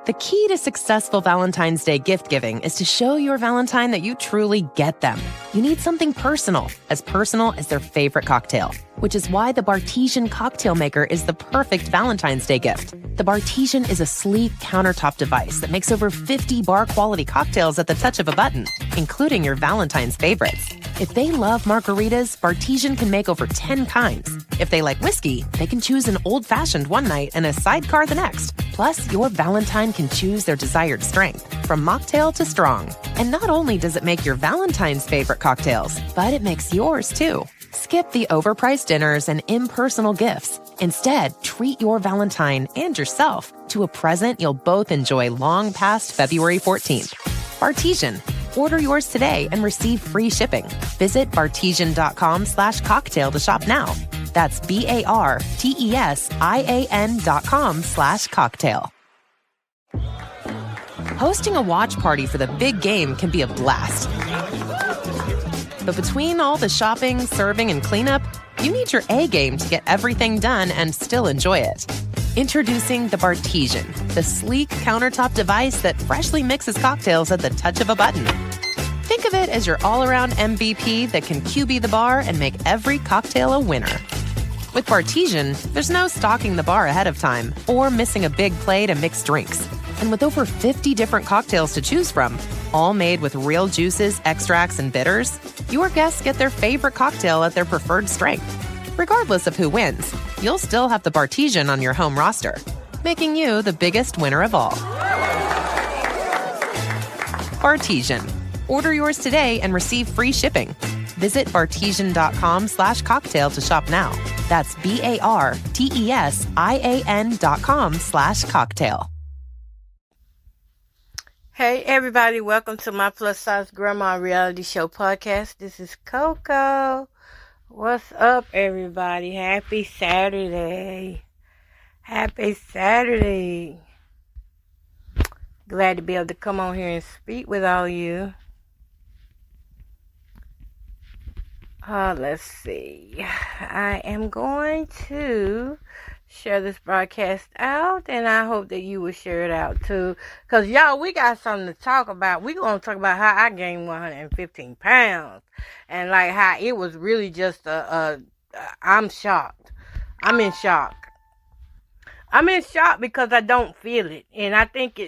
The key to successful Valentine's Day gift giving is to show your Valentine that you truly get them. You need something personal as their favorite cocktail, which is why the Bartesian cocktail maker is the perfect Valentine's Day gift. The Bartesian is a sleek countertop device that makes over 50 bar-quality cocktails at the touch of a button, including your Valentine's favorites. If they love margaritas, Bartesian can make over 10 kinds. If they like whiskey, they can choose an old-fashioned one night and a sidecar the next. Plus, your Valentine can choose their desired strength, from mocktail to strong. And not only does it make your Valentine's favorite cocktails, but it makes yours too. Skip the overpriced dinners and impersonal gifts. Instead, treat your Valentine and yourself to a present you'll both enjoy long past February 14th. Bartesian. Order yours today and receive free shipping. Visit Bartesian.com/cocktail to shop now. That's BARTESIAN.com/cocktail. Hosting a watch party for the big game can be a blast. But between all the shopping, serving, and cleanup, you need your A game to get everything done and still enjoy it. Introducing the Bartesian, the sleek countertop device that freshly mixes cocktails at the touch of a button. Think of it as your all-around MVP that can QB the bar and make every cocktail a winner. With Bartesian, there's no stocking the bar ahead of time or missing a big plate and mixed drinks. And with over 50 different cocktails to choose from, all made with real juices, extracts, and bitters, your guests get their favorite cocktail at their preferred strength. Regardless of who wins, you'll still have the Bartesian on your home roster, making you the biggest winner of all. Bartesian. Order yours today and receive free shipping. Visit Bartesian.com/cocktail to shop now. That's BARTESIAN.com/cocktail. Hey everybody, welcome to my Plus Size Grandma Reality Show podcast. This is Coco. What's up everybody? Happy Saturday. Happy Saturday. Glad to be able to come on here and speak with all you. Let's see. I am going to share this broadcast out, and I hope that you will share it out too. Because, y'all, we got something to talk about. We're going to talk about how I gained 115 pounds. And, like, how it was really just I'm shocked. I'm in shock. I'm in shock because I don't feel it. And I think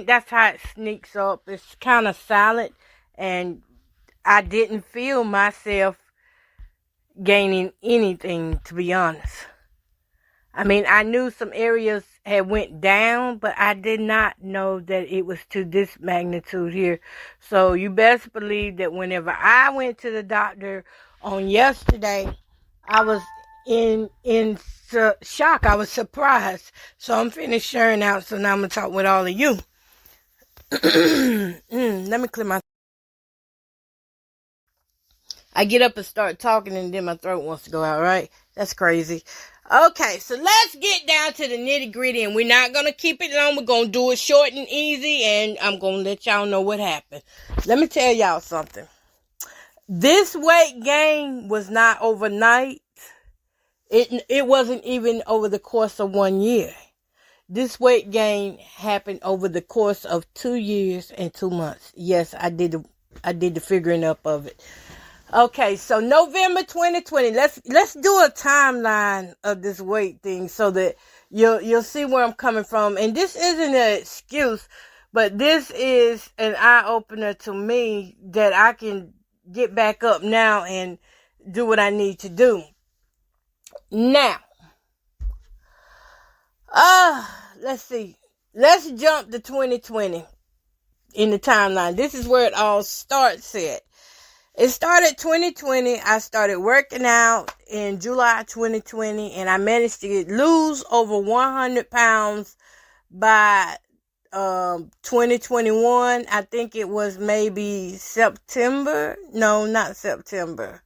that's how it sneaks up. It's kind of silent. And I didn't feel myself gaining anything, to be honest. I mean, I knew some areas had went down, but I did not know that it was to this magnitude here. So you best believe that whenever I went to the doctor on yesterday, I was in shock. I was surprised. So I'm finished sharing out. So now I'm going to talk with all of you. Let me clear my... I get up and start talking and then my throat wants to go out, right? That's crazy. Okay, so let's get down to the nitty gritty, and we're not going to keep it long. We're going to do it short and easy, and I'm going to let y'all know what happened. Let me tell y'all something. This weight gain was not overnight. It wasn't even over the course of 1 year. This weight gain happened over the course of 2 years and 2 months. Yes, I did the figuring up of it. Okay, so November 2020. Let's do a timeline of this weight thing so that you'll see where I'm coming from. And this isn't an excuse, but this is an eye opener to me that I can get back up now and do what I need to do. Now, let's see. Let's jump to 2020 in the timeline. This is where it all starts at. It started 2020. I started working out in July 2020, and I managed to lose over 100 pounds by 2021. I think it was maybe September. No, not September.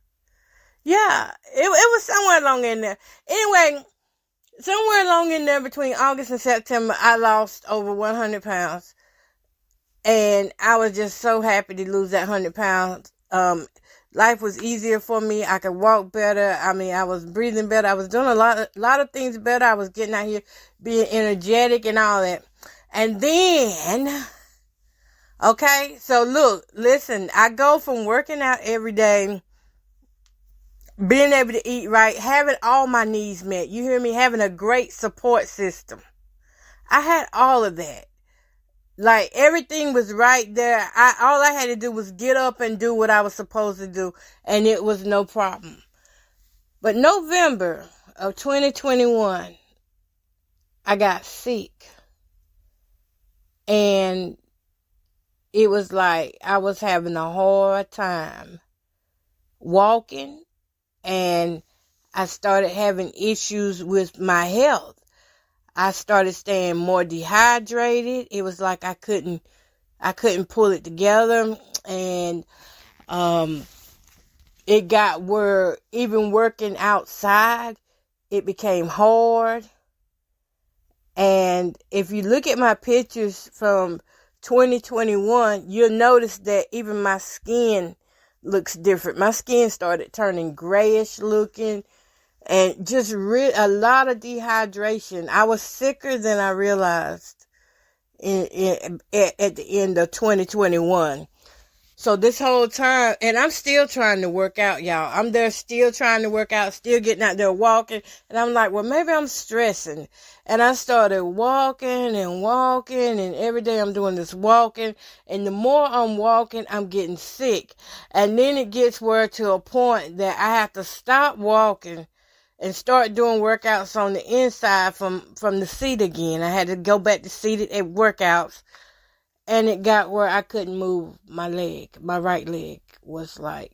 Yeah, it was somewhere along in there. Anyway, somewhere along in there between August and September, I lost over 100 pounds. And I was just so happy to lose that 100 pounds. Life was easier for me. I could walk better. I mean, I was breathing better. I was doing a lot of things better. I was getting out here being energetic and all that. And then, okay, so look, listen, I go from working out every day, being able to eat right, having all my needs met. You hear me? Having a great support system. I had all of that. Like, everything was right there. All I had to do was get up and do what I was supposed to do, and it was no problem. But November of 2021, I got sick. And it was like I was having a hard time walking, and I started having issues with my health. I started staying more dehydrated. It was like I couldn't pull it together, and it got where even working outside, it became hard. And if you look at my pictures from 2021, you'll notice that even my skin looks different. My skin started turning grayish looking, and just a lot of dehydration. I was sicker than I realized at the end of 2021. So this whole time, and I'm still trying to work out, y'all. I'm there still trying to work out, still getting out there walking. And I'm like, well, maybe I'm stressing. And I started walking, and every day I'm doing this walking. And the more I'm walking, I'm getting sick. And then it gets to a point that I have to stop walking and start doing workouts on the inside from the seat again. I had to go back to seated at workouts. And it got where I couldn't move my leg. My right leg was like,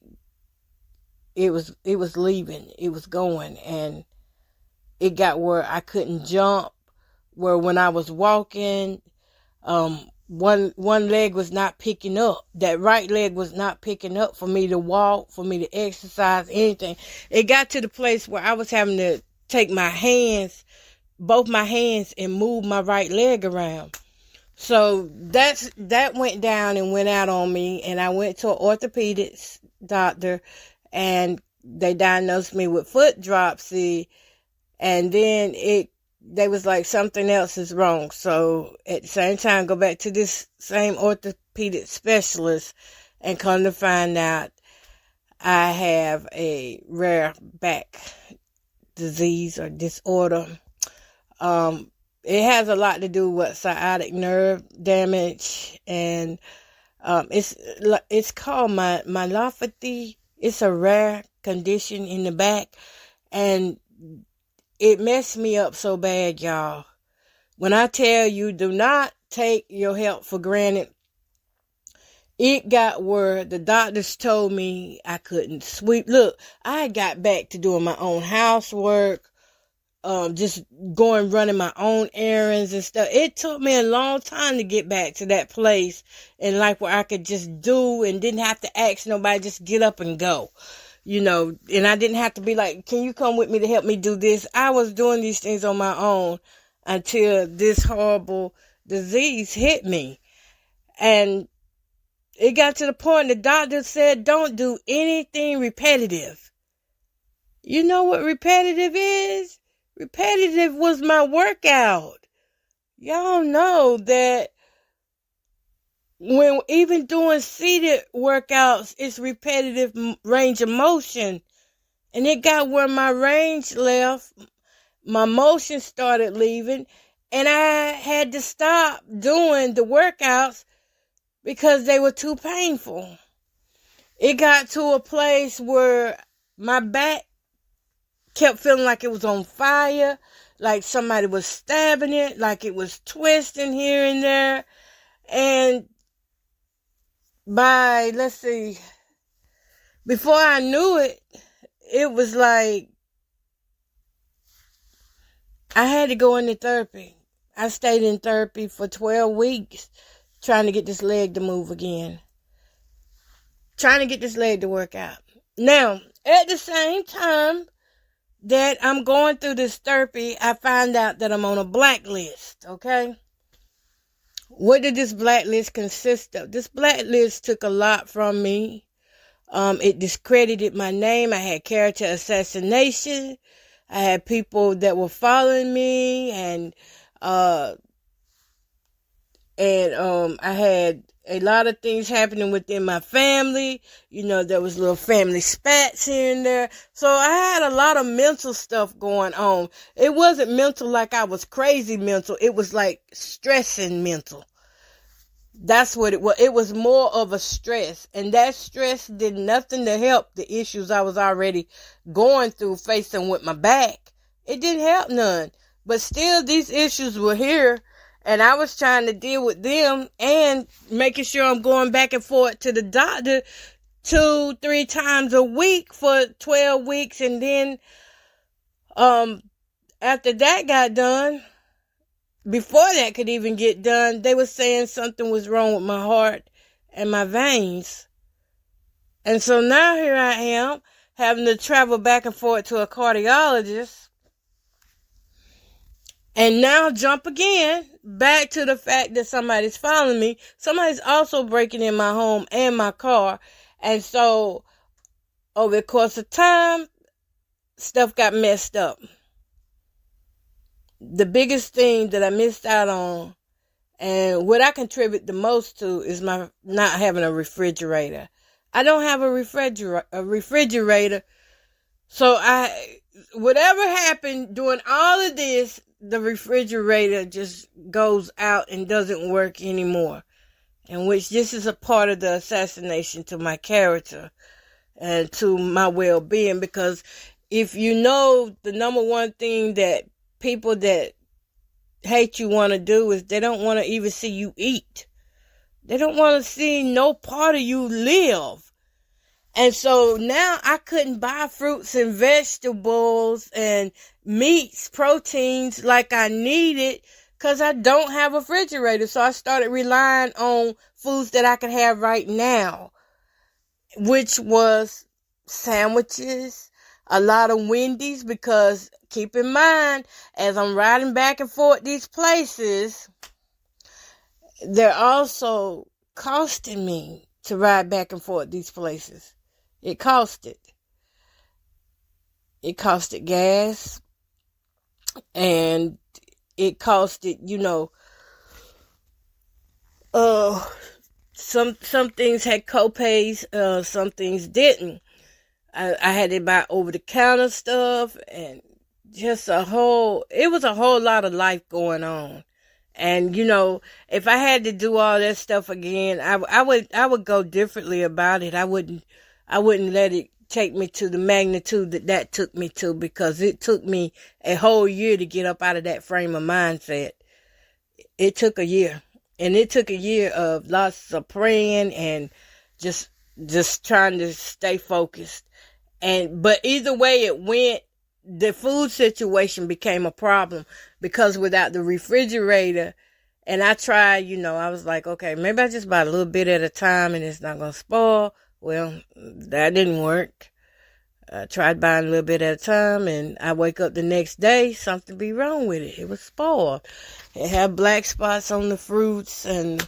it was leaving. It was going. And it got where I couldn't jump. Where when I was walking, one leg was not picking up. That right leg was not picking up for me to walk, for me to exercise, anything. It got to the place where I was having to take both my hands, and move my right leg around. So that went down and went out on me, and I went to an orthopedics doctor, and they diagnosed me with foot dropsy, and then they was like, something else is wrong. So at the same time, go back to this same orthopedic specialist, and come to find out I have a rare back disease or disorder. It has a lot to do with sciatic nerve damage, and it's called myelopathy. It's a rare condition in the back, and it messed me up so bad, y'all. When I tell you, do not take your health for granted. It got where the doctors told me I couldn't sweep. Look, I got back to doing my own housework. Just running my own errands and stuff. It took me a long time to get back to that place in life where I could just do and didn't have to ask nobody, just get up and go, and I didn't have to be like, can you come with me to help me do this? I was doing these things on my own until this horrible disease hit me. And it got to the point the doctor said, don't do anything repetitive. You know what repetitive is? Repetitive was my workout. Y'all know that when even doing seated workouts, it's repetitive range of motion. And it got where my range left, my motion started leaving, and I had to stop doing the workouts because they were too painful. It got to a place where my back kept feeling like it was on fire, like somebody was stabbing it, like it was twisting here and there. And before I knew it, it was like I had to go into therapy. I stayed in therapy for 12 weeks trying to get this leg to move again. Trying to get this leg to work out. Now, at the same time that I'm going through this therapy, I find out that I'm on a blacklist, okay? What did this blacklist consist of? This blacklist took a lot from me. It discredited my name. I had character assassination. I had people that were following me and And I had a lot of things happening within my family. There was little family spats here and there. So I had a lot of mental stuff going on. It wasn't mental like I was crazy mental. It was like stressing mental. That's what it was. It was more of a stress. And that stress did nothing to help the issues I was already going through, facing with my back. It didn't help none. But still, these issues were here. And I was trying to deal with them and making sure I'm going back and forth to the doctor 2-3 times a week for 12 weeks. And then after that got done, before that could even get done, they were saying something was wrong with my heart and my veins. And so now here I am having to travel back and forth to a cardiologist. And now jump again back to the fact that somebody's following me. Somebody's also breaking in my home and my car. And so over the course of time, stuff got messed up. The biggest thing that I missed out on, and what I contribute the most to, is my not having a refrigerator. I don't have a refrigerator. So whatever happened during all of this, the refrigerator just goes out and doesn't work anymore. In which this is a part of the assassination to my character and to my well-being. Because if you know, the number one thing that people that hate you want to do is they don't want to even see you eat. They don't want to see no part of you live. And so now I couldn't buy fruits and vegetables and meats, proteins like I needed because I don't have a refrigerator. So I started relying on foods that I could have right now, which was sandwiches, a lot of Wendy's, because keep in mind, as I'm riding back and forth these places, they're also costing me to ride back and forth these places. It costed gas, and it costed, some things had co-pays, some things didn't. I had to buy over-the-counter stuff, and just it was a whole lot of life going on. And, if I had to do all that stuff again, I would go differently about it. I wouldn't let it take me to the magnitude that took me to, because it took me a whole year to get up out of that frame of mindset. It took a year. And it took a year of lots of praying and just trying to stay focused. But either way it went, the food situation became a problem, because without the refrigerator, and I tried, I was like, okay, maybe I just buy a little bit at a time and it's not going to spoil. Well, that didn't work. I tried buying a little bit at a time, and I wake up the next day, something be wrong with it. It was spoiled. It had black spots on the fruits, and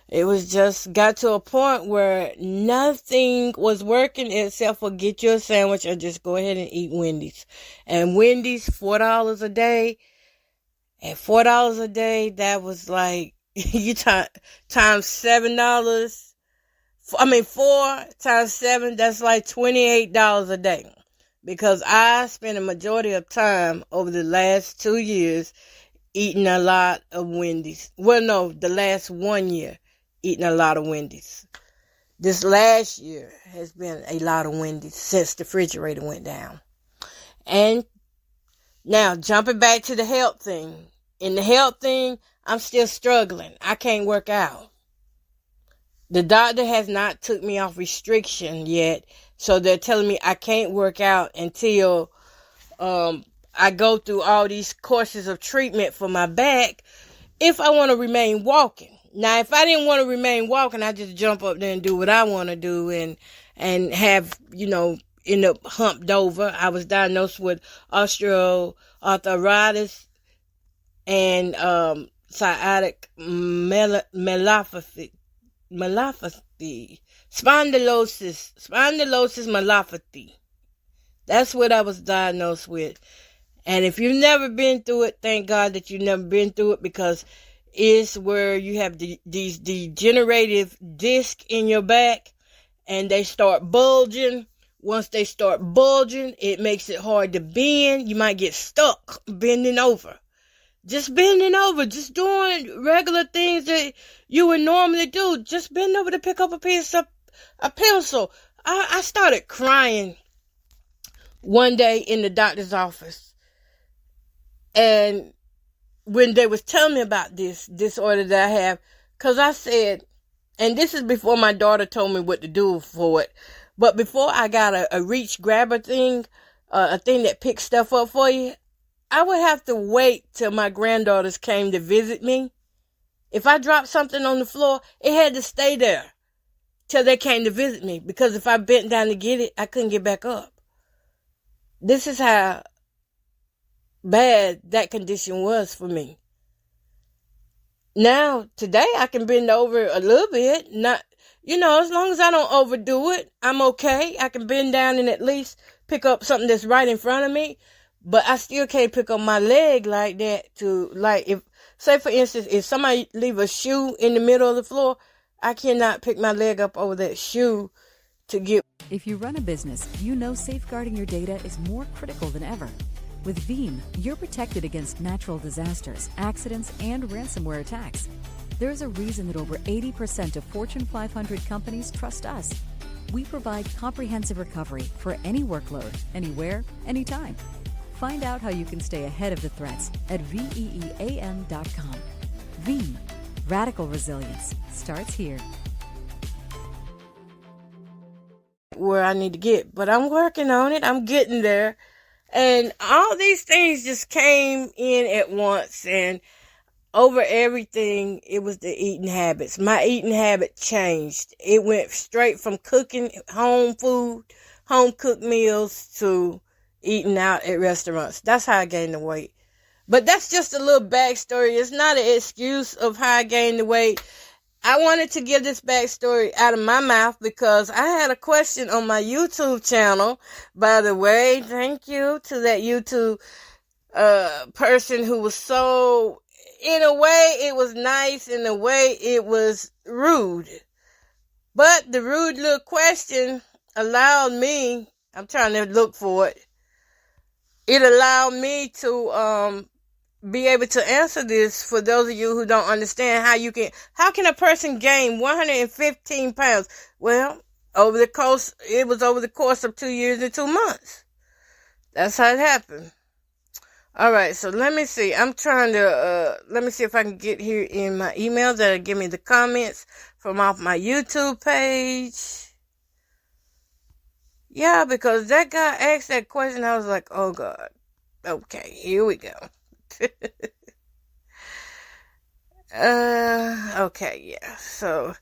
it was just got to a point where nothing was working except for get you a sandwich or just go ahead and eat Wendy's. And Wendy's, $4 a day. At $4 a day, that was like, you times $7. 4 times 7, that's like $28 a day. Because I spent a majority of time over the last 2 years eating a lot of Wendy's. Well, no, the last 1 year eating a lot of Wendy's. This last year has been a lot of Wendy's since the refrigerator went down. And now, jumping back to the health thing. In the health thing, I'm still struggling. I can't work out. The doctor has not took me off restriction yet, so they're telling me I can't work out until I go through all these courses of treatment for my back if I want to remain walking. Now, if I didn't want to remain walking, I just jump up there and do what I want to do and have, end up humped over. I was diagnosed with osteoarthritis and sciatic myelopathy. Spondylosis myelopathy. That's what I was diagnosed with. And if you've never been through it, thank God that you've never been through it, because is where you have these degenerative discs in your back, and they start bulging. Once they start bulging, it makes it hard to bend. You might get stuck bending over. Just bending over, just doing regular things that you would normally do. Just bend over to pick up a pencil. I started crying one day in the doctor's office. And when they was telling me about this disorder that I have, because I said, and this is before my daughter told me what to do for it, but before I got a reach grabber thing, a thing that picks stuff up for you, I would have to wait till my granddaughters came to visit me. If I dropped something on the floor, it had to stay there till they came to visit me, because if I bent down to get it, I couldn't get back up. This is how bad that condition was for me. Now, today, I can bend over a little bit. Not, as long as I don't overdo it, I'm okay. I can bend down and at least pick up something that's right in front of me. But I still can't pick up my leg like that if, say for instance, if somebody leave a shoe in the middle of the floor, I cannot pick my leg up over that shoe to get. If you run a business, you know safeguarding your data is more critical than ever. With Veeam, you're protected against natural disasters, accidents, and ransomware attacks. There's a reason that over 80% of Fortune 500 companies trust us. We provide comprehensive recovery for any workload, anywhere, anytime. Find out how you can stay ahead of the threats at veeam.com. Veeam, radical resilience, starts here. Where I need to get, but I'm working on it. I'm getting there. And all these things just came in at once, and over everything, it was the eating habits. My eating habit changed. It went straight from cooking home food, home cooked meals, to eating out at restaurants. That's how I gained the weight. But that's just a little backstory. It's not an excuse of how I gained the weight. I wanted to give this backstory out of my mouth because I had a question on my YouTube channel. By the way, thank you to that YouTube person who was so, in a way, it was nice. In a way, it was rude. But the rude little question allowed me, I'm trying to look for it. It allowed me to be able to answer this for those of you who don't understand how can a person gain 115 pounds? Well, it was over the course of 2 years and 2 months. That's how it happened. All right, so let me see. I'm trying to, let me see if I can get here in my email that'll give me the comments from off my YouTube page. Yeah, because that guy asked that question, I was like, oh God. Okay, here we go. Okay, yeah. So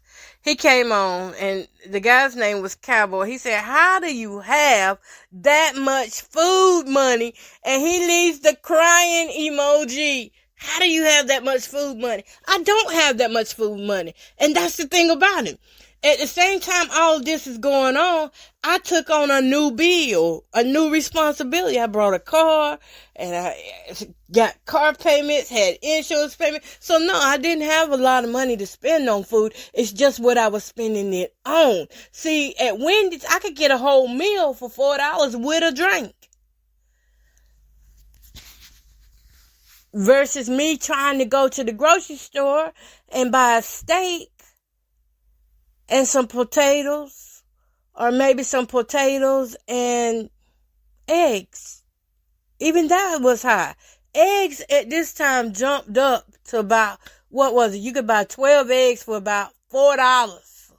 he came on, and the guy's name was Cowboy. He said, how do you have that much food money? And he leaves the crying emoji. How do you have that much food money? I don't have that much food money. And that's the thing about it. At the same time all of this is going on, I took on a new bill, a new responsibility. I brought a car, and I got car payments, had insurance payments. So no, I didn't have a lot of money to spend on food. It's just what I was spending it on. See, at Wendy's, I could get a whole meal for $4 with a drink. Versus me trying to go to the grocery store and buy a steak and some potatoes, or maybe some potatoes and eggs. Even that was high. Eggs at this time jumped up to about, what was it? You could buy 12 eggs for about $4.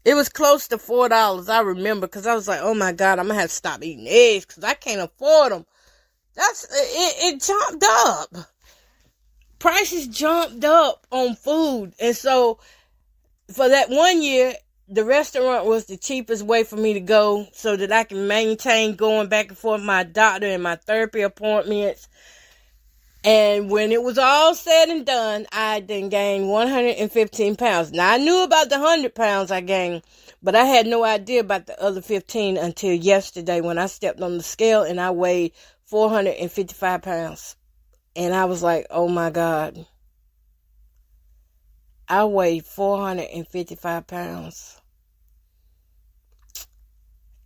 It was close to $4, I remember, because I was like, oh my God, I'm going to have to stop eating eggs because I can't afford them. It jumped up. Prices jumped up on food. And so for that 1 year, the restaurant was the cheapest way for me to go so that I can maintain going back and forth my doctor and my therapy appointments. And when it was all said and done, I then gained 115 pounds. Now, I knew about the 100 pounds I gained, but I had no idea about the other 15 until yesterday when I stepped on the scale and I weighed 455 pounds. And I was like, oh my God. I weighed 455 pounds.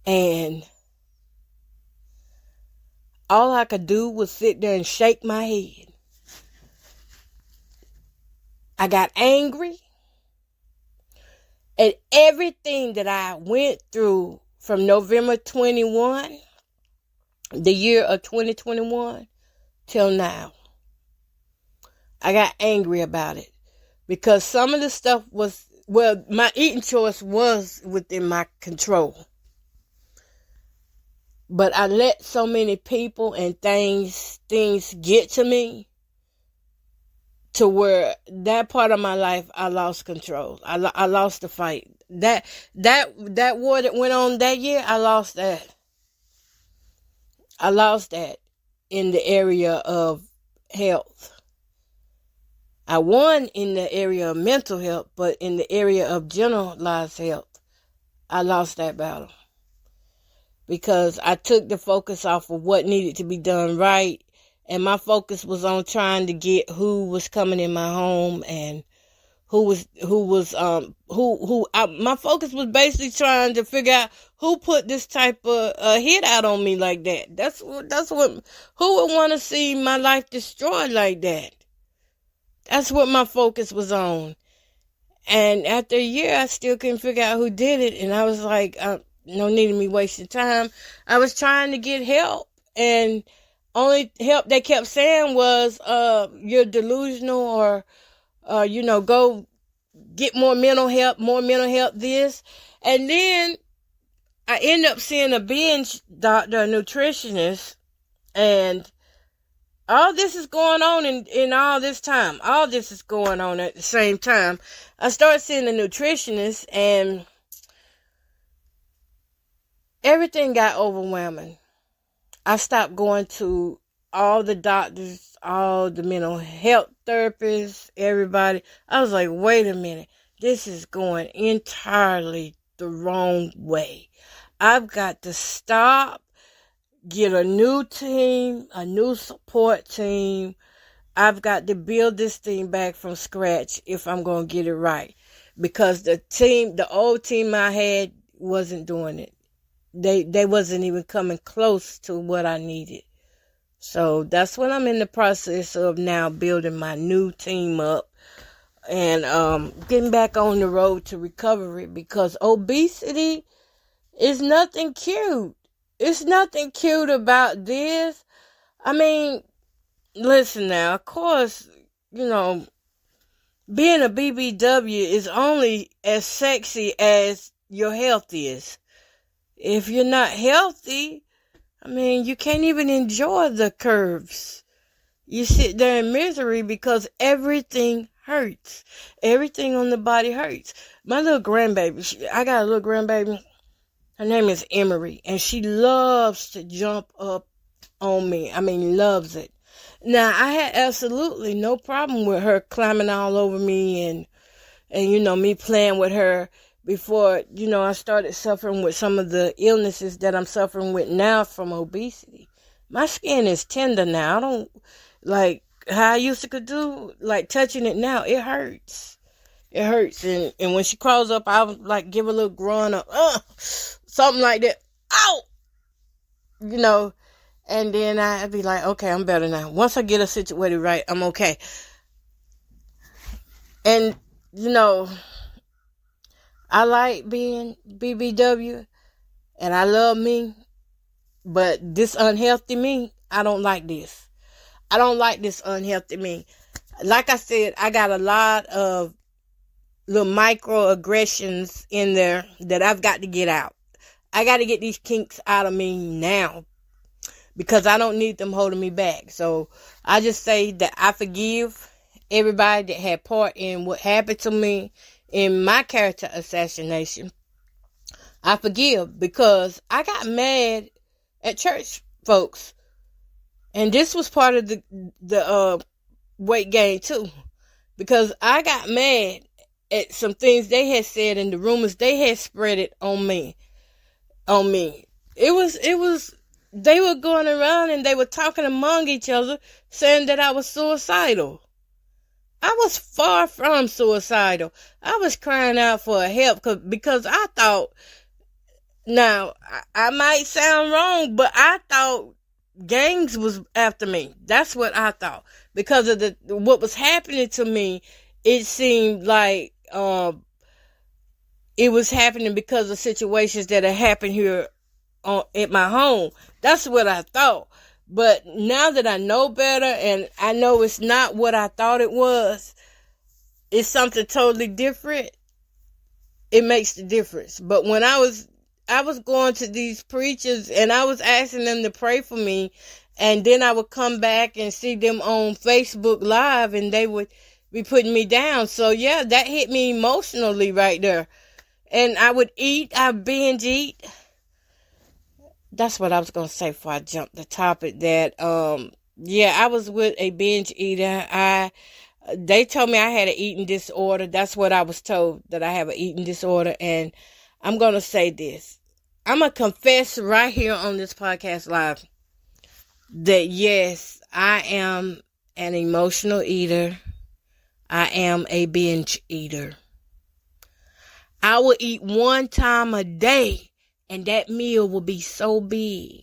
And all I could do was sit there and shake my head. I got angry at everything that I went through from November 21, the year of 2021, till now. I got angry about it because some of the stuff was, well, my eating choice was within my control. But I let so many people and things get to me to where that part of my life, I lost control. I lost the fight. That war that went on that year, I lost that. I lost that in the area of health. I won in the area of mental health, but in the area of generalized health, I lost that battle. Because I took the focus off of what needed to be done right, and my focus was on trying to get who was coming in my home and my focus was basically trying to figure out who put this type of hit out on me like that. That's what, who would want to see my life destroyed like that? That's what my focus was on. And after a year, I still couldn't figure out who did it. And I was like, no need of me wasting time. I was trying to get help. And only help they kept saying was, you're delusional or, go get more mental help this. And then I ended up seeing a binge doctor, a nutritionist, and all this is going on in all this time. All this is going on at the same time. I started seeing a nutritionist and everything got overwhelming. I stopped going to all the doctors, all the mental health therapists, everybody. I was like, wait a minute. This is going entirely the wrong way. I've got to stop, get a new team, a new support team. I've got to build this thing back from scratch if I'm going to get it right. Because the old team I had wasn't doing it. They wasn't even coming close to what I needed. So that's what I'm in the process of now, building my new team up and getting back on the road to recovery, because obesity is nothing cute. It's nothing cute about this. I mean, listen now, of course, being a BBW is only as sexy as your health is. If you're not healthy, I mean, you can't even enjoy the curves. You sit there in misery because everything hurts. Everything on the body hurts. My little grandbaby, I got a little grandbaby. Her name is Emery, and she loves to jump up on me. I mean, loves it. Now, I had absolutely no problem with her climbing all over me and me playing with her before, I started suffering with some of the illnesses that I'm suffering with now from obesity. My skin is tender now. I don't, like how I used to do, like touching it now, it hurts. It hurts. And when she crawls up, I would like give a little groan up, something like that. Ow! And then I'd be like, okay, I'm better now. Once I get her situated right, I'm okay. And, I like being BBW and I love me, but this unhealthy me, I don't like this. I don't like this unhealthy me. Like I said, I got a lot of little microaggressions in there that I've got to get out. I got to get these kinks out of me now because I don't need them holding me back. So I just say that I forgive everybody that had part in what happened to me in my character assassination. I forgive because I got mad at church folks. And this was part of the weight gain too. Because I got mad at some things they had said and the rumors they had spread it on me. It was, they were going around and they were talking among each other saying that I was suicidal. I was far from suicidal. I was crying out for help because I thought, now, I might sound wrong, but I thought gangs was after me. That's what I thought. Because of what was happening to me, it seemed like it was happening because of situations that had happened here at my home. That's what I thought. But now that I know better and I know it's not what I thought it was, it's something totally different, it makes the difference. But when I was going to these preachers and I was asking them to pray for me, and then I would come back and see them on Facebook Live and they would be putting me down. So yeah, that hit me emotionally right there. And I would binge eat. That's what I was going to say before I jumped the topic. That, I was with a binge eater. They told me I had an eating disorder. That's what I was told, that I have an eating disorder. And I'm going to say this. I'm going to confess right here on this podcast live that yes, I am an emotional eater. I am a binge eater. I will eat one time a day, and that meal will be so big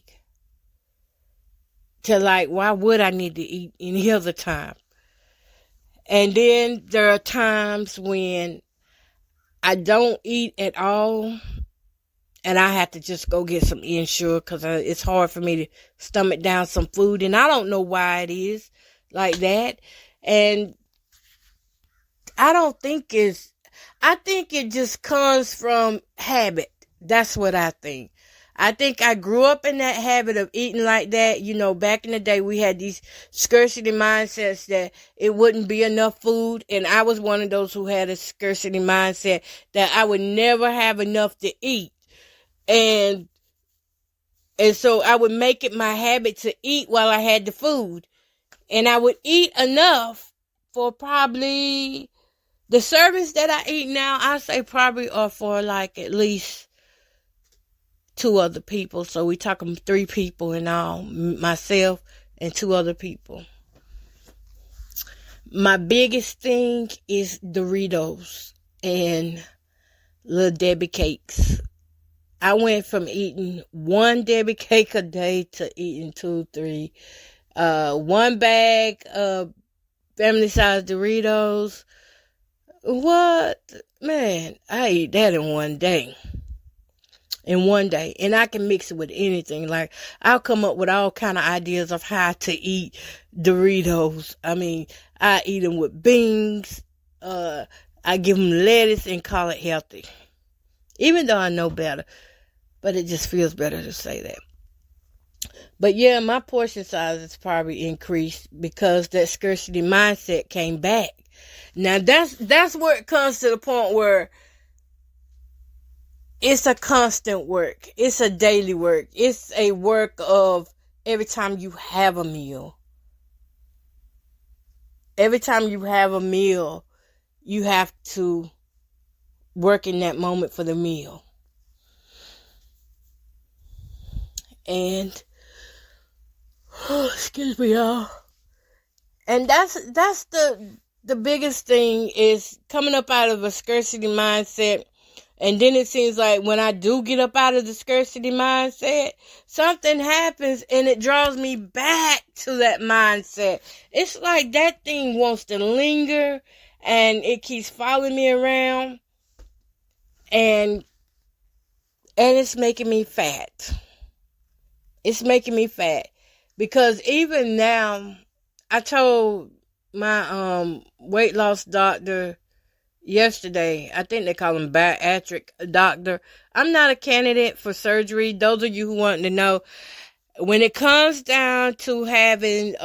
to why would I need to eat any other time? And then there are times when I don't eat at all, and I have to just go get some Ensure because it's hard for me to stomach down some food, and I don't know why it is like that. And I think it just comes from habit. That's what I think. I think I grew up in that habit of eating like that. You know, back in the day, we had these scarcity mindsets that it wouldn't be enough food. And I was one of those who had a scarcity mindset that I would never have enough to eat. And so I would make it my habit to eat while I had the food. And I would eat enough for probably the servings that I eat now, I say probably are for at least 2 other people. So we talking 3 people in all, myself and 2 other people. My biggest thing is Doritos and Little Debbie cakes. I went from eating 1 Debbie cake a day to eating 2, 3. 1 bag of family size Doritos. What? Man, I eat that in one day. And I can mix it with anything. I'll come up with all kind of ideas of how to eat Doritos. I mean, I eat them with beans. I give them lettuce and call it healthy. Even though I know better. But it just feels better to say that. But yeah, my portion size is probably increased because that scarcity mindset came back. Now that's where it comes to the point where it's a constant work. It's a daily work. It's a work of every time you have a meal. Every time you have a meal, you have to work in that moment for the meal. And excuse me, y'all. And that's the biggest thing is coming up out of a scarcity mindset. And then it seems like when I do get up out of the scarcity mindset, something happens and it draws me back to that mindset. It's like that thing wants to linger and it keeps following me around. And it's making me fat. It's making me fat. Because even now, I told my weight loss doctor yesterday, I think they call him bariatric doctor, I'm not a candidate for surgery. Those of you who want to know, when it comes down to having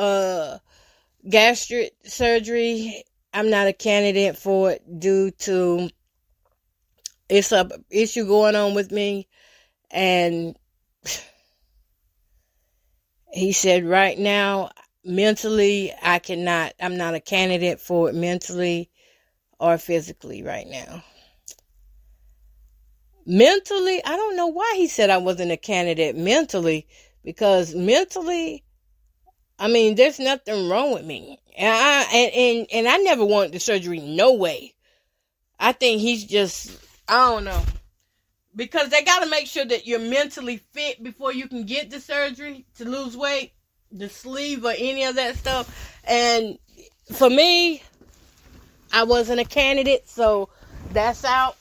gastric surgery, I'm not a candidate for it due to it's a issue going on with me. And he said right now, mentally, I'm not a candidate for it mentally or physically right now. Mentally, I don't know why he said I wasn't a candidate mentally, because mentally, I mean, there's nothing wrong with me. And I never wanted the surgery, no way. I think he's just, I don't know. Because they got to make sure that you're mentally fit before you can get the surgery to lose weight, the sleeve or any of that stuff. And for me, I wasn't a candidate, so that's out.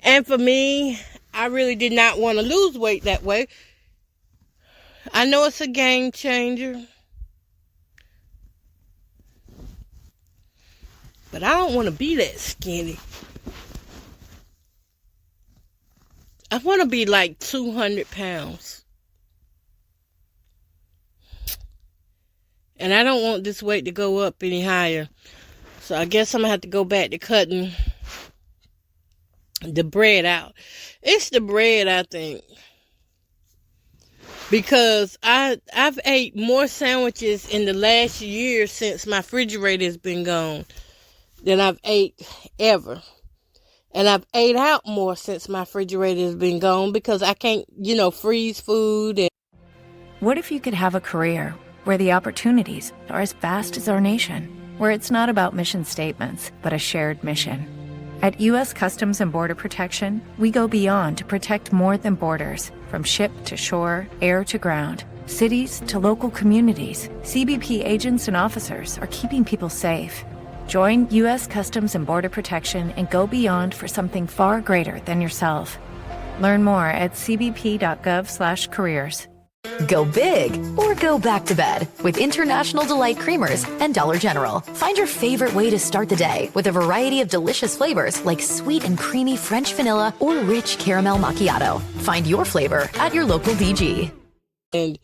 And for me, I really did not want to lose weight that way. I know it's a game changer, but I don't want to be that skinny. I want to be like 200 pounds. And I don't want this weight to go up any higher. So I guess I'm going to have to go back to cutting the bread out. It's the bread, I think. Because I've ate more sandwiches in the last year since my refrigerator has been gone than I've ate ever. And I've ate out more since my refrigerator has been gone because I can't, freeze food. What if you could have a career where the opportunities are as vast as our nation, where it's not about mission statements, but a shared mission? At U.S. Customs and Border Protection, we go beyond to protect more than borders. From ship to shore, air to ground, cities to local communities, CBP agents and officers are keeping people safe. Join U.S. Customs and Border Protection and go beyond for something far greater than yourself. Learn more at cbp.gov/careers. Go big or go back to bed with International Delight Creamers and Dollar General. Find your favorite way to start the day with a variety of delicious flavors like sweet and creamy French vanilla or rich caramel macchiato. Find your flavor at your local DG. And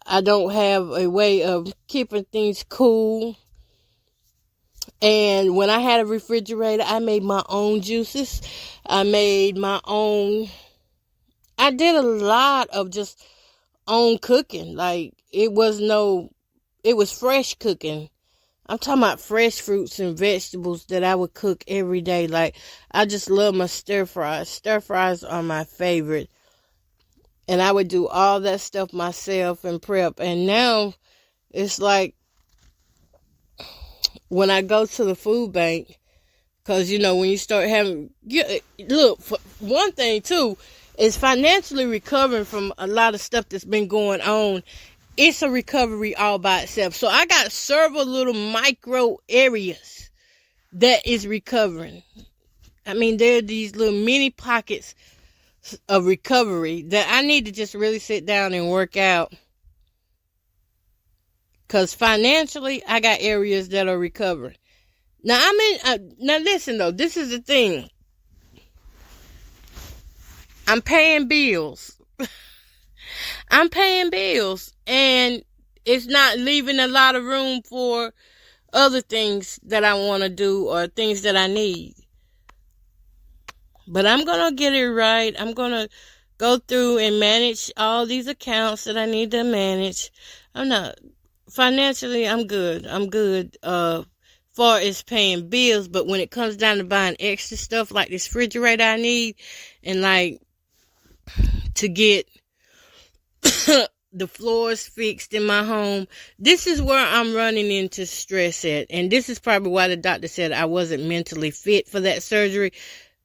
I don't have a way of keeping things cool. And when I had a refrigerator, I made my own juices. I did a lot of just own cooking. Like, it was fresh cooking. I'm talking about fresh fruits and vegetables that I would cook every day. Like, I just love my stir fries. Stir fries are my favorite. And I would do all that stuff myself and prep. And now it's like, when I go to the food bank, because, when you start look, for one thing, too, is financially recovering from a lot of stuff that's been going on. It's a recovery all by itself. So I got several little micro areas that is recovering. I mean, there are these little mini pockets of recovery that I need to just really sit down and work out. Because financially, I got areas that are recovering. Now, now listen, though. This is the thing. I'm paying bills. I'm paying bills. And it's not leaving a lot of room for other things that I want to do or things that I need. But I'm going to get it right. I'm going to go through and manage all these accounts that I need to manage. Financially, I'm good. Far as paying bills, but when it comes down to buying extra stuff like this refrigerator I need, and like to get the floors fixed in my home, this is where I'm running into stress at. And this is probably why the doctor said I wasn't mentally fit for that surgery,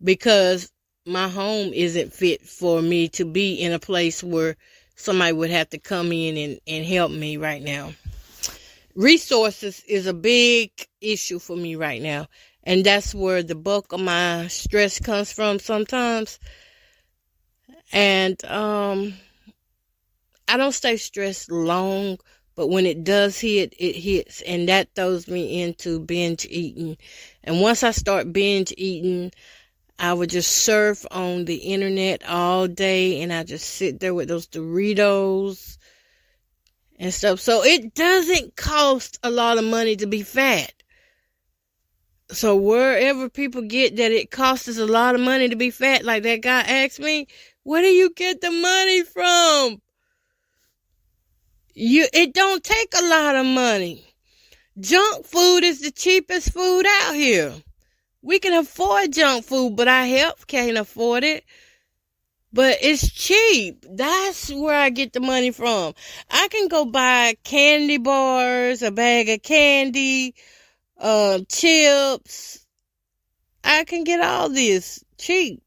because my home isn't fit for me to be in a place where somebody would have to come in and help me right now. Resources is a big issue for me right now. And that's where the bulk of my stress comes from sometimes. And I don't stay stressed long, but when it does hit, it hits. And that throws me into binge eating. And once I start binge eating, I would just surf on the internet all day, and I just sit there with those Doritos and stuff. So it doesn't cost a lot of money to be fat. So wherever people get that it costs us a lot of money to be fat, like that guy asked me, where do you get the money from? It don't take a lot of money. Junk food is the cheapest food out here. We can afford junk food, but our health can't afford it. But it's cheap. That's where I get the money from. I can go buy candy bars, a bag of candy, chips. I can get all this cheap.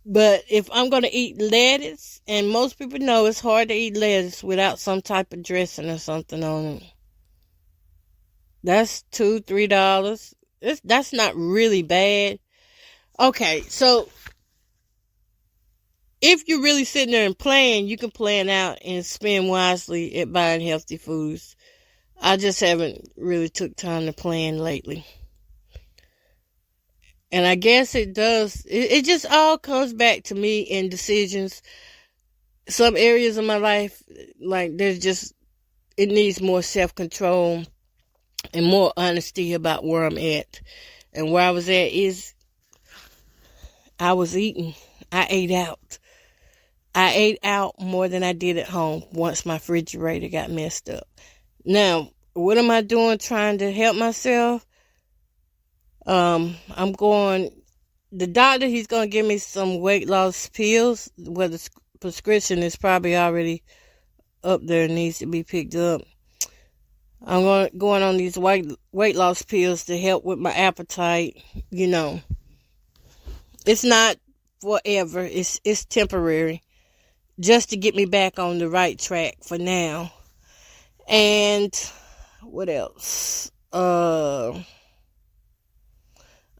But if I'm going to eat lettuce, and most people know it's hard to eat lettuce without some type of dressing or something on it. That's $2, $3. That's not really bad. Okay, so if you're really sitting there and plan, you can plan out and spend wisely at buying healthy foods. I just haven't really took time to plan lately. And I guess it does. It just all comes back to me in decisions. Some areas of my life, like it needs more self-control and more honesty about where I'm at. And where I was at is I was eating. I ate out. I ate out more than I did at home once my refrigerator got messed up. Now, what am I doing trying to help myself? I'm going, the doctor, he's going to give me some weight loss pills. Well, the prescription is probably already up there and needs to be picked up. I'm going on these weight loss pills to help with my appetite. You know, it's not forever. It's temporary, just to get me back on the right track for now. And what else?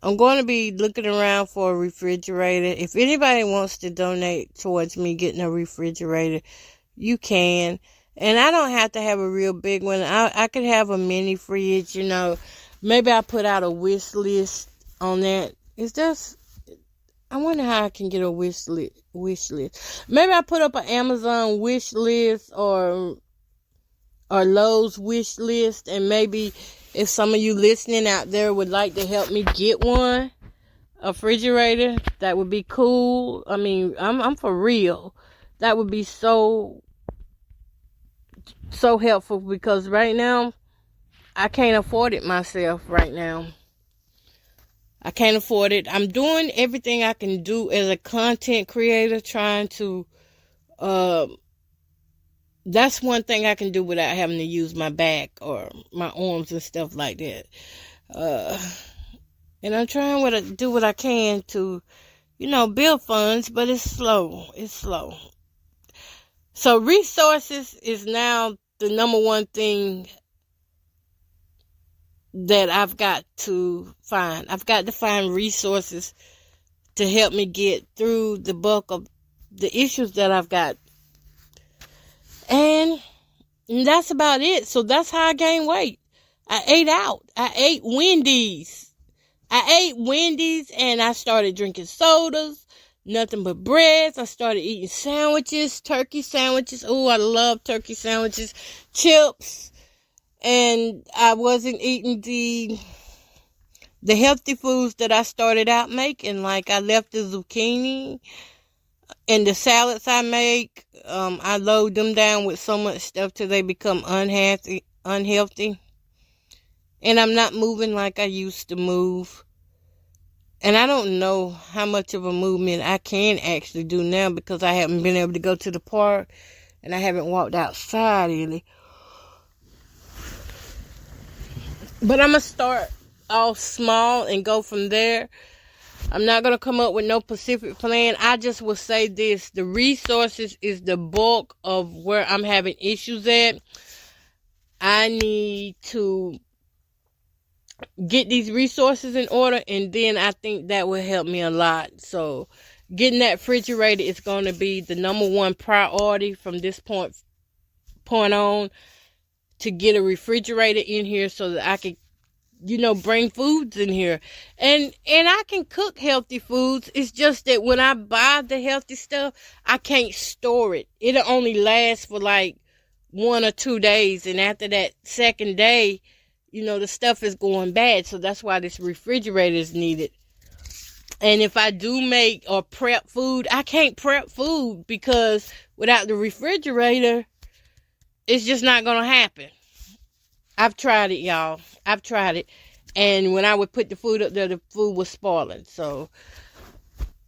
I'm going to be looking around for a refrigerator. If anybody wants to donate towards me getting a refrigerator, you can. And I don't have to have a real big one. I could have a mini fridge, you know. Maybe I put out a wish list on that. I wonder how I can get a wish list. Maybe I put up an Amazon wish list or Lowe's wish list, and maybe if some of you listening out there would like to help me get a refrigerator, that would be cool. I mean, I'm for real. That would be so helpful, because right now I can't afford it myself right now. I can't afford it. I'm doing everything I can do as a content creator, trying to that's one thing I can do without having to use my back or my arms and stuff like that. And I'm trying to do what I can to, build funds, but it's slow. It's slow. So resources is now the number one thing that I've got to find. I've got to find resources to help me get through the bulk of the issues that I've got. And that's about it. So that's how I gained weight. I ate out. I ate Wendy's and I started drinking sodas, nothing but breads. I started eating sandwiches, turkey sandwiches. Oh, I love turkey sandwiches, chips. And I wasn't eating the healthy foods that I started out making. Like, I left the zucchini and the salads I make. I load them down with so much stuff till they become unhealthy. And I'm not moving like I used to move. And I don't know how much of a movement I can actually do now, because I haven't been able to go to the park and I haven't walked outside really. But I'm going to start off small and go from there. I'm not going to come up with no specific plan. I just will say this. The resources is the bulk of where I'm having issues at. I need to get these resources in order, and then I think that will help me a lot. So getting that refrigerator is going to be the number one priority from this point on, to get a refrigerator in here so that I can, bring foods in here. And I can cook healthy foods. It's just that when I buy the healthy stuff, I can't store it. It'll only last for like 1 or 2 days. And after that second day, the stuff is going bad. So that's why this refrigerator is needed. And if I do make or prep food, I can't prep food, because without the refrigerator, it's just not going to happen. I've tried it, y'all. I've tried it. And when I would put the food up there, the food was spoiling. So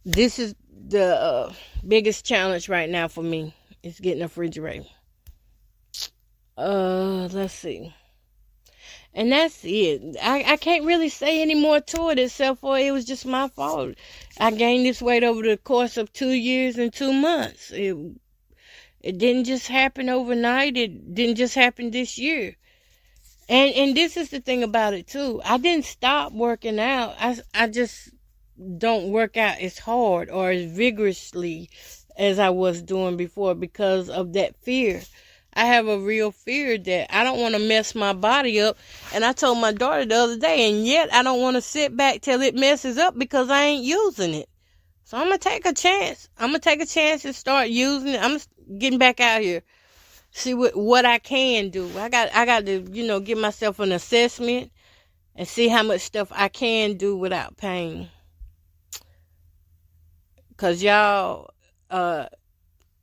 this is the biggest challenge right now for me, is getting a refrigerator. Let's see. And that's it. I can't really say any more to it except for it was just my fault. I gained this weight over the course of 2 years and 2 months. It didn't just happen overnight. It didn't just happen this year. And this is the thing about it too. I didn't stop working out. I just don't work out as hard or as vigorously as I was doing before because of that fear. I have a real fear that I don't want to mess my body up. And I told my daughter the other day, and yet I don't want to sit back till it messes up because I ain't using it. So I'm going to take a chance. I'm going to take a chance and start using it. I'm getting back out here. See what I can do. I got to, give myself an assessment and see how much stuff I can do without pain. Because y'all,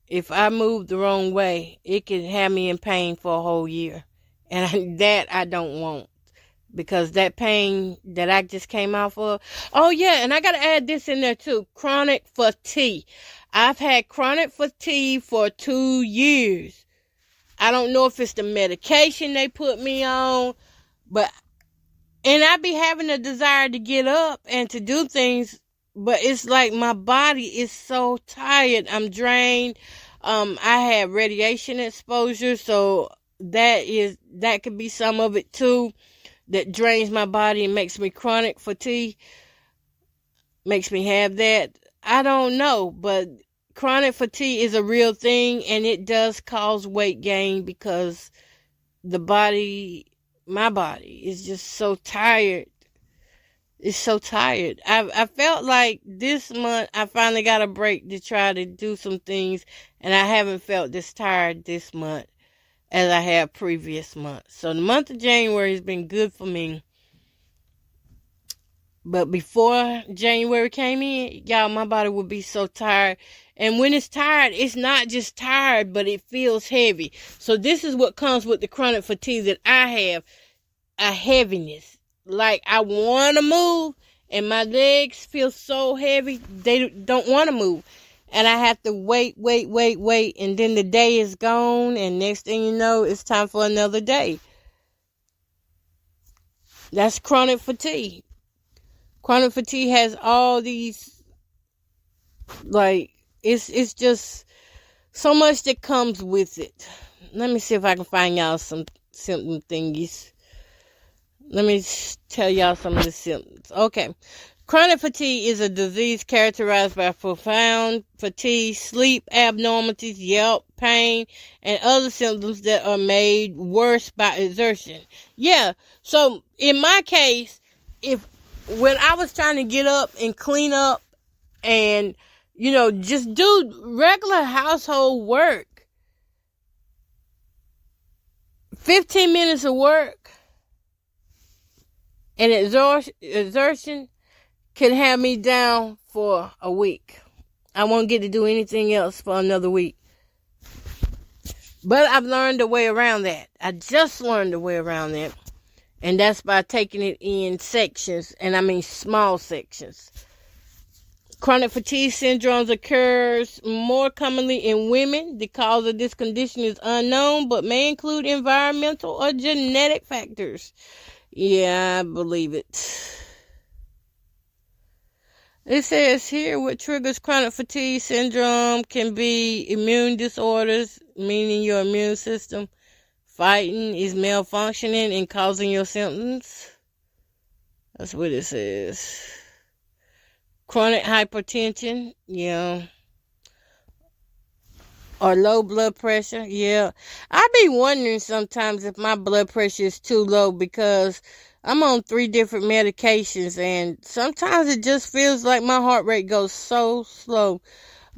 if I move the wrong way, it can have me in pain for a whole year. And that I don't want. Because that pain that I just came off of. Oh, yeah, and I got to add this in there, too. Chronic fatigue. I've had chronic fatigue for 2 years. I don't know if it's the medication they put me on. And I be having a desire to get up and to do things. But it's like my body is so tired. I'm drained. I have radiation exposure, so that could be some of it too. That drains my body and makes me chronic fatigue. Makes me have that. I don't know, but chronic fatigue is a real thing, and it does cause weight gain because my body is just so tired. It's so tired. I felt like this month I finally got a break to try to do some things, and I haven't felt this tired this month as I have previous months. So the month of January has been good for me. But before January came in, y'all, my body would be so tired. And when it's tired, it's not just tired, but it feels heavy. So this is what comes with the chronic fatigue that I have, a heaviness. Like I want to move and my legs feel so heavy, they don't want to move. And I have to wait. And then the day is gone. And next thing you know, it's time for another day. That's chronic fatigue. Chronic fatigue has all these, like, it's just so much that comes with it. Let me see if I can find y'all some symptom thingies. Let me tell y'all some of the symptoms. Okay. Chronic fatigue is a disease characterized by profound fatigue, sleep abnormalities, pain, and other symptoms that are made worse by exertion. Yeah. So in my case, when I was trying to get up and clean up and, just do regular household work, 15 minutes of work and exertion can have me down for a week. I won't get to do anything else for another week. But I've learned a way around that. I just learned a way around that. And that's by taking it in sections, and I mean small sections. Chronic fatigue syndromes occurs more commonly in women. The cause of this condition is unknown, but may include environmental or genetic factors. Yeah, I believe it. It says here what triggers chronic fatigue syndrome can be immune disorders, meaning your immune system fighting is malfunctioning and causing your symptoms. That's what it says. Chronic hypertension, or low blood pressure, I be wondering sometimes if my blood pressure is too low because I'm on 3 different medications and sometimes it just feels like my heart rate goes so slow.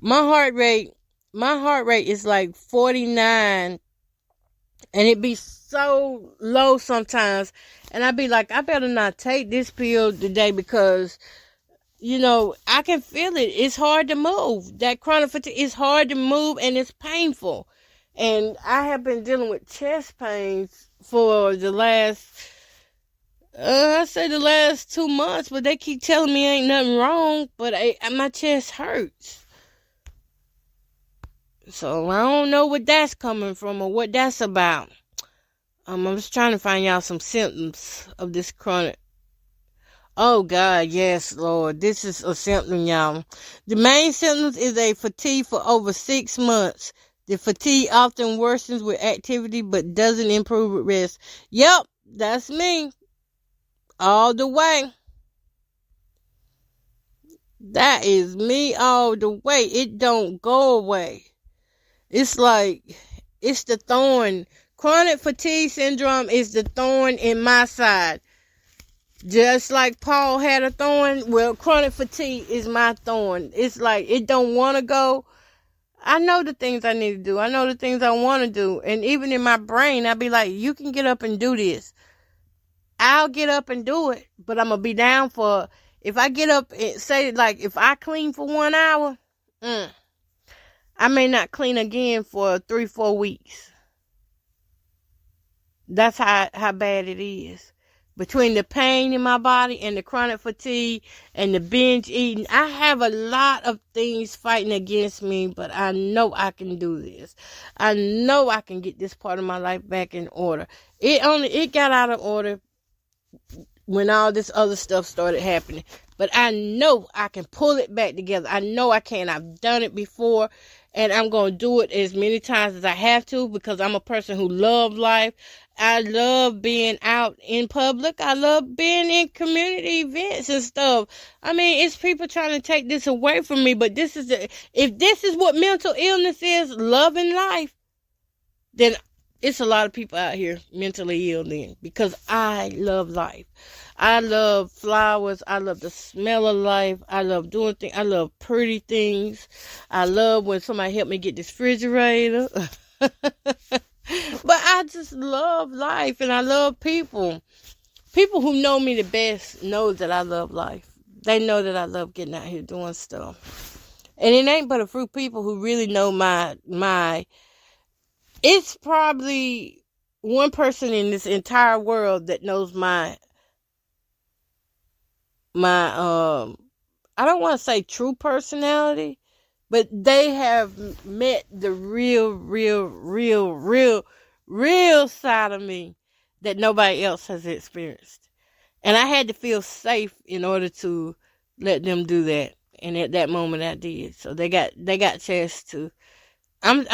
My heart rate is like 49 and it be so low sometimes. And I be like, I better not take this pill today because, I can feel it. It's hard to move. That chronic fatigue is hard to move and it's painful. And I have been dealing with chest pains for the last I say the last 2 months, but they keep telling me ain't nothing wrong, but my chest hurts. So I don't know what that's coming from or what that's about. I'm just trying to find y'all some symptoms of this chronic. Oh God, yes, Lord. This is a symptom, y'all. The main symptoms is a fatigue for over 6 months. The fatigue often worsens with activity but doesn't improve with rest. Yep, that's me. All the way. That is me all the way. It don't go away. It's like, it's the thorn. Chronic fatigue syndrome is the thorn in my side. Just like Paul had a thorn, well, chronic fatigue is my thorn. It's like, it don't want to go. I know the things I need to do. I know the things I want to do. And even in my brain, I'll be like, you can get up and do this. I'll get up and do it, but I'm going to be down for, if I get up and say, like, if I clean for 1 hour, I may not clean again for 3-4 weeks. That's how bad it is. Between the pain in my body and the chronic fatigue and the binge eating, I have a lot of things fighting against me, but I know I can do this. I know I can get this part of my life back in order. It got out of order when all this other stuff started happening. But I know I can pull it back together. I know I can. I've done it before. And I'm going to do it as many times as I have to, because I'm a person who loves life. I love being out in public. I love being in community events and stuff. I mean, it's people trying to take this away from me, but if this is what mental illness is, loving life, then it's a lot of people out here mentally ill then, because I love life. I love flowers. I love the smell of life. I love doing things. I love pretty things. I love when somebody helped me get this refrigerator. But I just love life, and I love people. People who know me the best know that I love life. They know that I love getting out here doing stuff. And it ain't but a few people who really know my it's probably one person in this entire world that knows my I don't want to say true personality, but they have met the real side of me that nobody else has experienced. And I had to feel safe in order to let them do that. And at that moment I did. So they got a chance to, I'm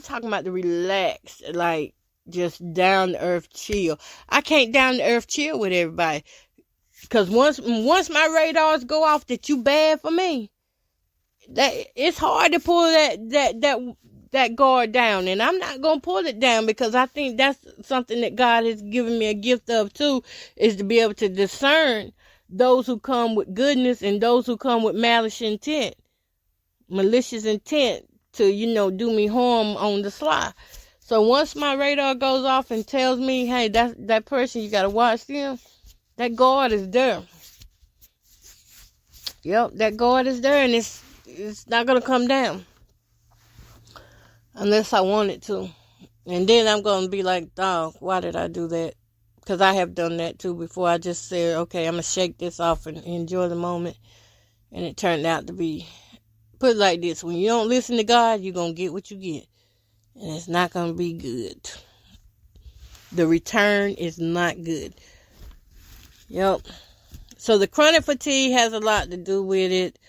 talking about the relaxed, like just down to earth chill. I can't down to earth chill with everybody. Because once my radars go off that you bad for me, that it's hard to pull that guard down. And I'm not going to pull it down, because I think that's something that God has given me a gift of too, is to be able to discern those who come with goodness and those who come with malicious intent to, do me harm on the sly. So once my radar goes off and tells me, hey, that person, you got to watch them, that guard is there. Yep, that guard is there, and it's not going to come down unless I want it to. And then I'm going to be like, dog, why did I do that? Because I have done that too before. I just said, okay, I'm going to shake this off and enjoy the moment. And it turned out to be, put it like this, when you don't listen to God, you're going to get what you get. And it's not going to be good. The return is not good. Yep. So the chronic fatigue has a lot to do with it.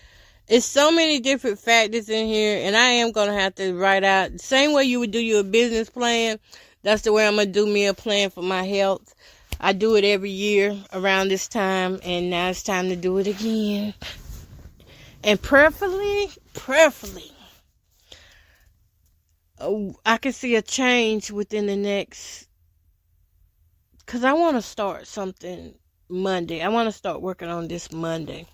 It's so many different factors in here, and I am going to have to write out, the same way you would do your business plan, that's the way I'm going to do me a plan for my health. I do it every year around this time, and now it's time to do it again. And prayerfully, I can see a change within the next, because I want to start something Monday. I want to start working on this Monday.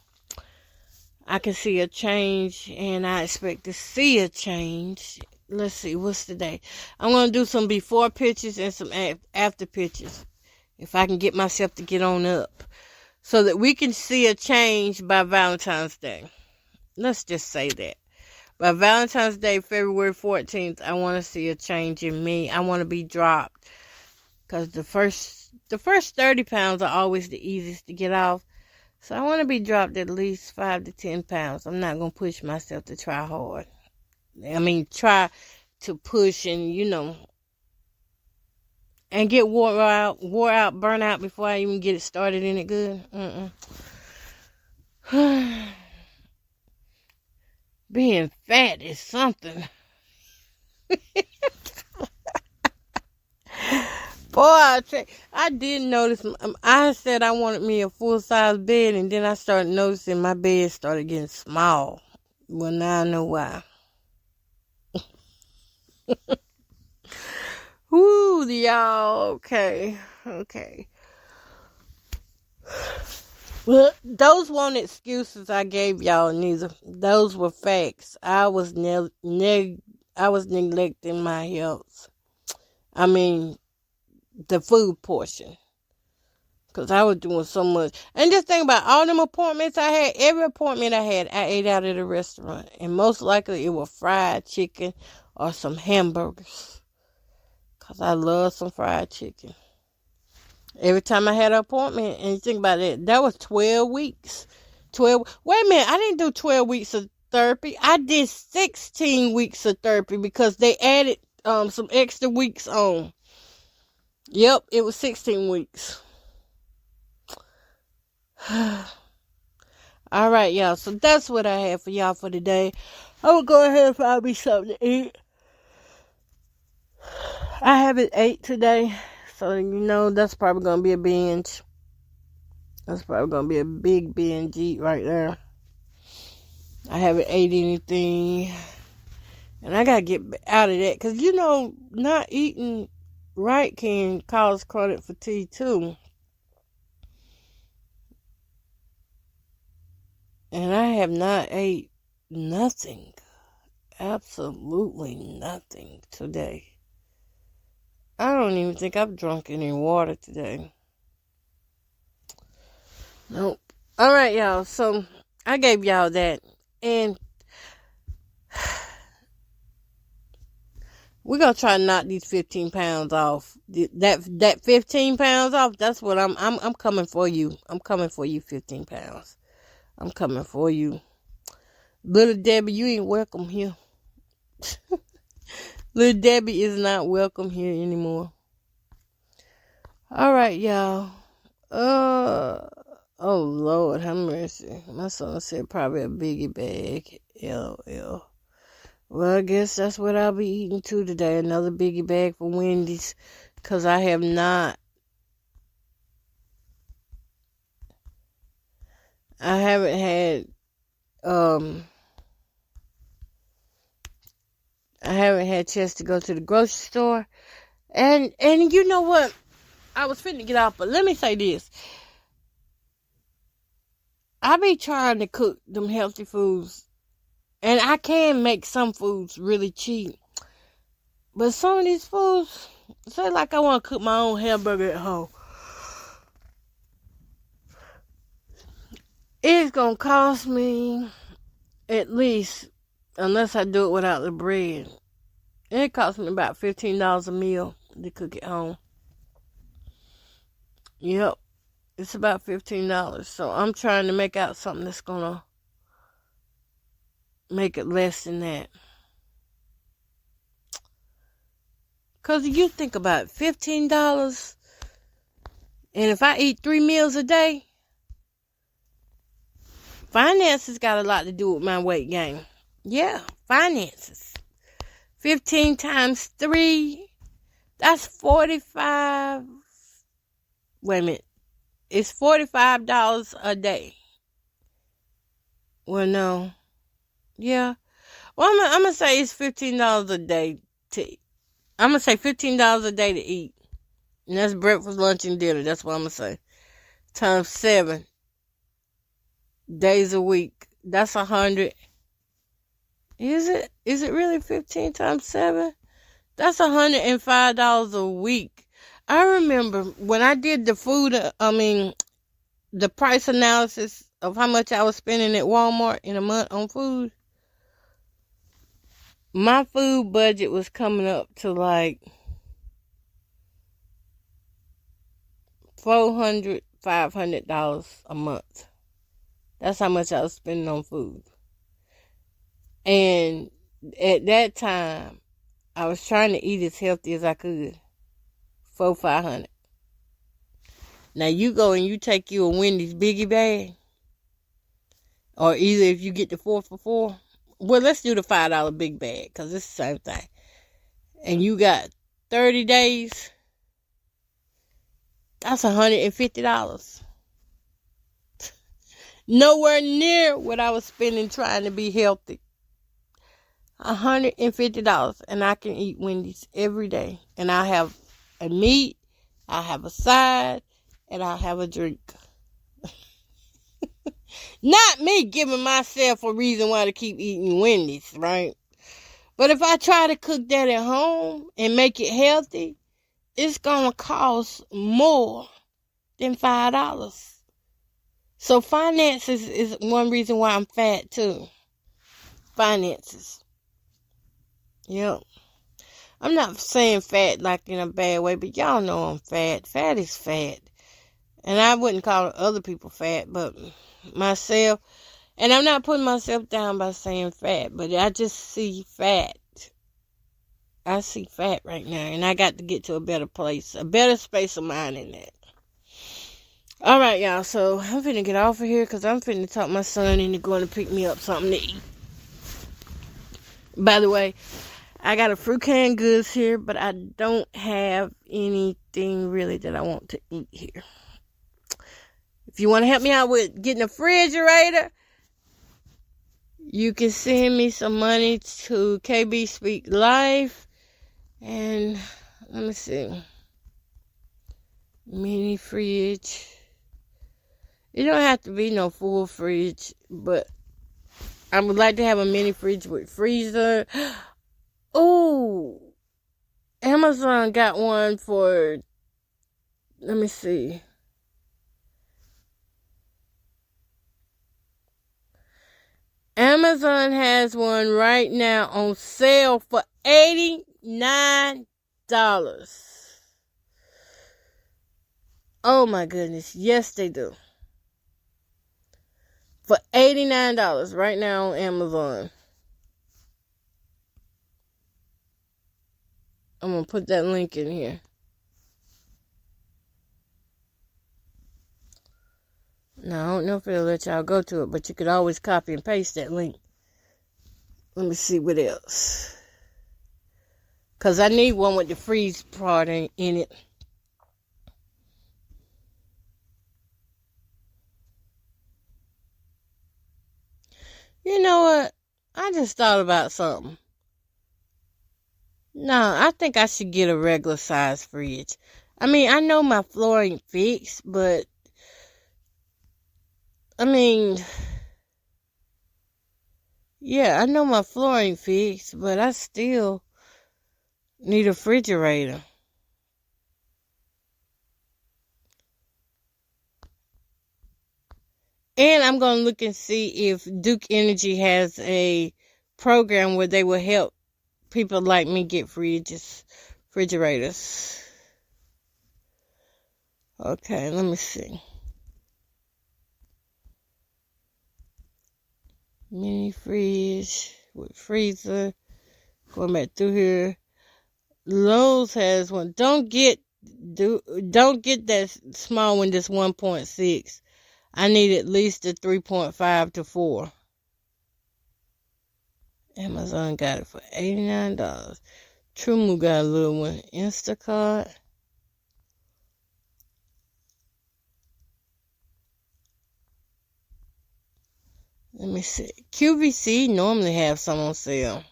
I can see a change, and I expect to see a change. Let's see, what's the day? I'm going to do some before pictures and some after pictures, if I can get myself to get on up, so that we can see a change by Valentine's Day. Let's just say that. By Valentine's Day, February 14th, I want to see a change in me. I want to be dropped, because the first first 30 pounds are always the easiest to get off. So I want to be dropped at least 5 to 10 pounds. I'm not going to push myself to try hard. Try to push and, and get wore out, burn out before I even get it started in it good. Being fat is something. Boy, I did notice. I said I wanted me a full-size bed, and then I started noticing my bed started getting small. Well, now I know why. Woo, y'all. Okay. Well, those weren't excuses I gave y'all, neither. Those were facts. I was neglecting my health. The food portion. Because I was doing so much. And just think about all them appointments I had. Every appointment I had, I ate out at a restaurant. And most likely it was fried chicken or some hamburgers. Because I love some fried chicken. Every time I had an appointment, and you think about it, that was 12 weeks. Wait a minute, I didn't do 12 weeks of therapy. I did 16 weeks of therapy because they added some extra weeks on. Yep, it was 16 weeks. All right, y'all. So that's what I have for y'all for today. I'm going to go ahead and find me something to eat. I haven't ate today. So, that's probably going to be a binge. That's probably going to be a big binge eat right there. I haven't ate anything. And I got to get out of that. Because, not eating right can cause chronic fatigue too. And I have not ate nothing. Absolutely nothing today. I don't even think I've drunk any water today. Nope. All right, y'all. So I gave y'all that. And we're going to try to knock these 15 pounds off. That 15 pounds off, that's what I'm coming for you. I'm coming for you, 15 pounds. I'm coming for you. Little Debbie, you ain't welcome here. Little Debbie is not welcome here anymore. All right, y'all. Oh, Lord, have mercy. My son said probably a biggie bag. LL. Well, I guess that's what I'll be eating too today. Another biggie bag for Wendy's. Because I have not. I haven't had. I haven't had a chance to go to the grocery store. And you know what? I was finna get off, but let me say this. I be trying to cook them healthy foods. And I can make some foods really cheap. But some of these foods, say like I want to cook my own hamburger at home. It's going to cost me at least, unless I do it without the bread, it costs me about $15 a meal to cook at home. Yep, it's about $15. So I'm trying to make out something that's going to make it less than that. Because you think about it, $15, and if I eat 3 meals a day, finances got a lot to do with my weight gain. Yeah, finances. 15 times 3, that's 45. Wait a minute. It's $45 a day. Well, no. Yeah. Well, I'm going to say it's $15 a day to eat. I'm going to say $15 a day to eat. And that's breakfast, lunch, and dinner. That's what I'm going to say. Times 7 days a week. That's 100. Is it really 15 times 7? That's $105 a week. I remember when I did the the price analysis of how much I was spending at Walmart in a month on food. My food budget was coming up to like $400, $500 a month. That's how much I was spending on food. And at that time, I was trying to eat as healthy as I could. $400-$500. Now you go and you take you a Wendy's biggie bag, or either if you get the 4 for $4. Well, let's do the $5 big bag because it's the same thing. And you got 30 days. That's $150. Nowhere near what I was spending trying to be healthy. $150, and I can eat Wendy's every day. And I have a meat, I have a side, and I have a drink. Not me giving myself a reason why to keep eating Wendy's, right? But if I try to cook that at home and make it healthy, it's going to cost more than $5. So finances is one reason why I'm fat too. Finances. Yep. I'm not saying fat like in a bad way, but y'all know I'm fat. Fat is fat. And I wouldn't call other people fat, but myself. And I'm not putting myself down by saying fat, but I just see fat. I see fat right now, and I got to get to a better place, a better space of mind in that. All right, y'all, so I'm finna get off of here because I'm finna talk my son into going to pick me up something to eat. By the way, I got a fruit canned goods here, but I don't have anything really that I want to eat here. If you want to help me out with getting a refrigerator, you can send me some money to KB Speak Life. And let me see. Mini fridge. It don't have to be no full fridge, but I would like to have a mini fridge with freezer. Oh, Amazon got one for, let me see. Amazon has one right now on sale for $89. Oh my goodness. Yes, they do. For $89 right now on Amazon. I'm going to put that link in here. Now, I don't know if it'll let y'all go to it, but you could always copy and paste that link. Let me see what else. Because I need one with the freeze part in it. You know what? I just thought about something. No, I think I should get a regular size fridge. I mean, I know my floor ain't fixed, but I mean, yeah, I know my floor ain't fixed, but I still need a refrigerator. And I'm going to look and see if Duke Energy has a program where they will help people like me get refrigerators. Okay, let me see. Mini fridge with freezer. Going back through here. Lowe's has one. Don't get that small one that's 1.6. I need at least a 3.5 to 4. Amazon got it for $89. TrueMove got a little one. Instacart. Let me see. QVC normally have some on sale.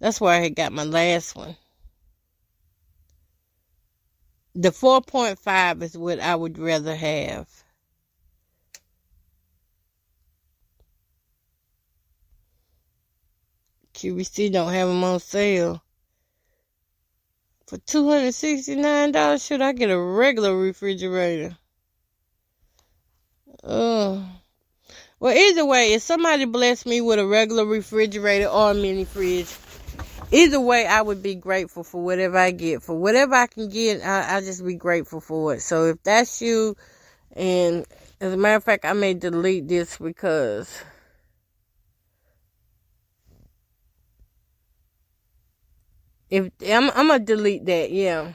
That's where I had got my last one. The 4.5 is what I would rather have. QVC don't have them on sale. For $269, should I get a regular refrigerator? Well, either way, if somebody bless me with a regular refrigerator or a mini fridge, either way, I would be grateful for whatever I get. For whatever I can get, I'll just be grateful for it. So if that's you, and as a matter of fact, I may delete this because if I'm gonna delete that, yeah.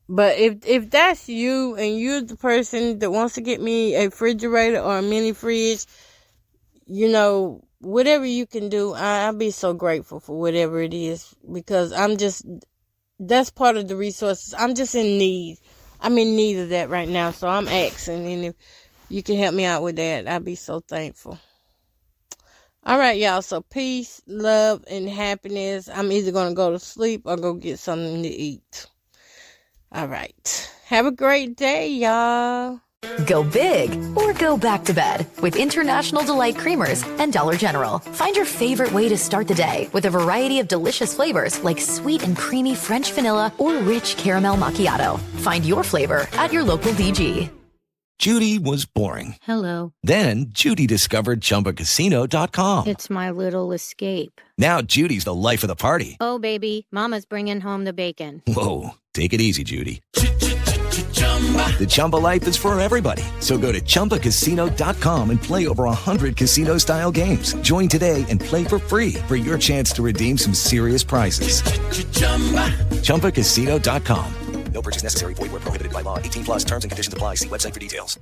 But if that's you and you're the person that wants to get me a refrigerator or a mini fridge, you know, whatever you can do, I'll be so grateful for whatever it is, because that's part of the resources. I'm just in need. I'm in need of that right now, so I'm asking, and if you can help me out with that, I'll be so thankful. All right, y'all, so peace, love, and happiness. I'm either going to go to sleep or go get something to eat. All right. Have a great day, y'all. Go big or go back to bed with International Delight Creamers and Dollar General. Find your favorite way to start the day with a variety of delicious flavors like sweet and creamy French vanilla or rich caramel macchiato. Find your flavor at your local DG. Judy was boring. Hello. Then Judy discovered ChumbaCasino.com. It's my little escape. Now Judy's the life of the party. Oh, baby, mama's bringing home the bacon. Whoa, take it easy, Judy. The Chumba life is for everybody. So go to ChumbaCasino.com and play over 100 casino-style games. Join today and play for free for your chance to redeem some serious prizes. ChumbaCasino.com. No purchase necessary. Void where prohibited by law. 18+ terms and conditions apply. See website for details.